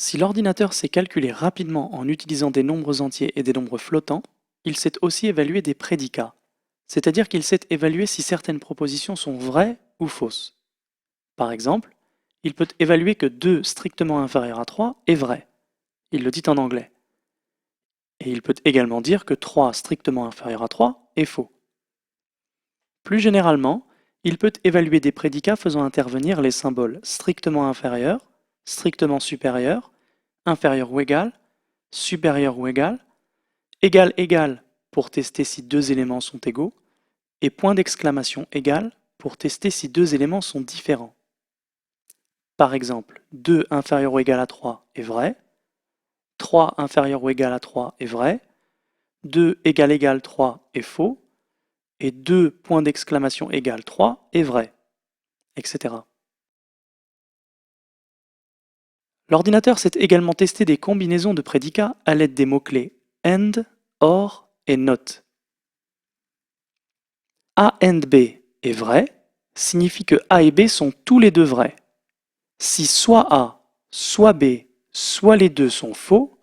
Si l'ordinateur sait calculer rapidement en utilisant des nombres entiers et des nombres flottants, il sait aussi évaluer des prédicats, c'est-à-dire qu'il sait évaluer si certaines propositions sont vraies ou fausses. Par exemple, il peut évaluer que 2 strictement inférieur à 3 est vrai. Il le dit en anglais. Et il peut également dire que 3 strictement inférieur à 3 est faux. Plus généralement, il peut évaluer des prédicats faisant intervenir les symboles strictement inférieur, strictement supérieur, inférieur ou égal, supérieur ou égal, égal égal pour tester si deux éléments sont égaux, et point d'exclamation égal pour tester si deux éléments sont différents. Par exemple, 2 inférieur ou égal à 3 est vrai, 3 inférieur ou égal à 3 est vrai, 2 égal 3 est faux, et 2 points d'exclamation égal 3 est vrai, etc. L'ordinateur sait également tester des combinaisons de prédicats à l'aide des mots-clés AND, OR et NOT. A and B est vrai signifie que A et B sont tous les deux vrais. Si soit A, soit B, soit les deux sont faux,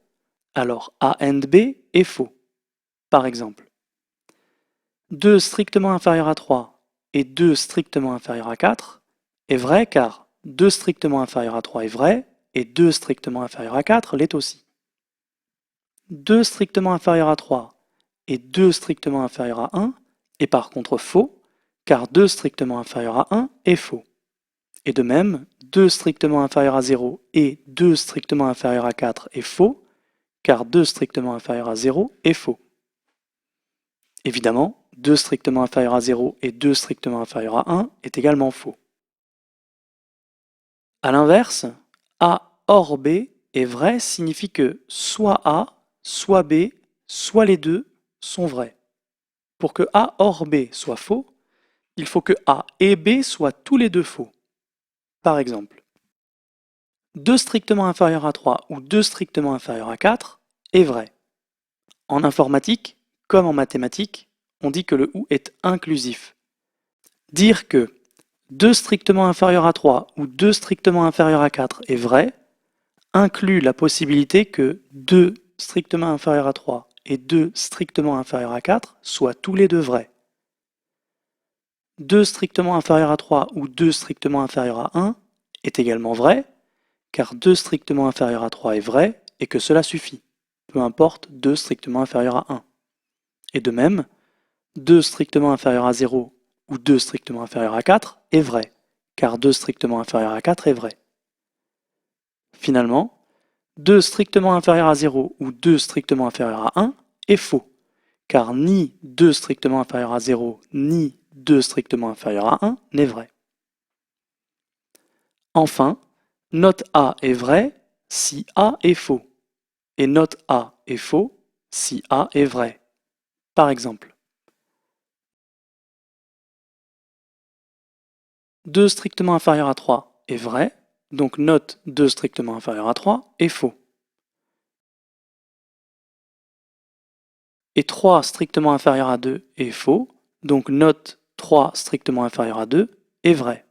alors A and B est faux. Par exemple, 2 strictement inférieur à 3 et 2 strictement inférieur à 4 est vrai car 2 strictement inférieur à 3 est vrai et 2 strictement inférieur à 4 l'est aussi. 2 strictement inférieur à 3 et 2 strictement inférieur à 1 est par contre faux car 2 strictement inférieur à 1 est faux. Et de même, 2 strictement inférieur à 0 et 2 strictement inférieur à 4 est faux, car 2 strictement inférieur à 0 est faux. Évidemment, 2 strictement inférieur à 0 et 2 strictement inférieur à 1 est également faux. A l'inverse, A hors B est vrai signifie que soit A, soit B, soit les deux sont vrais. Pour que A hors B soit faux, il faut que A et B soient tous les deux faux. Par exemple, 2 strictement inférieur à 3 ou 2 strictement inférieur à 4 est vrai. En informatique, comme en mathématiques, on dit que le OU est inclusif. Dire que 2 strictement inférieur à 3 ou 2 strictement inférieur à 4 est vrai inclut la possibilité que 2 strictement inférieur à 3 et 2 strictement inférieur à 4 soient tous les deux vrais. 2 strictement inférieur à 3 ou 2 strictement inférieur à 1 est également vrai, car 2 strictement inférieur à 3 est vrai et que cela suffit, peu importe 2 strictement inférieur à 1. Et de même, 2 strictement inférieur à 0 ou 2 strictement inférieur à 4 est vrai, car 2 strictement inférieur à 4 est vrai. Finalement, 2 strictement inférieur à 0 ou 2 strictement inférieur à 1 est faux, car ni 2 strictement inférieur à 0 ni 2 strictement inférieur à 1 n'est vrai. Enfin, note A est vrai si A est faux, et note A est faux si A est vrai. Par exemple, 2 strictement inférieur à 3 est vrai, donc note 2 strictement inférieur à 3 est faux. Et 3 strictement inférieur à 2 est faux, donc note 3 strictement inférieur à 2 est vrai.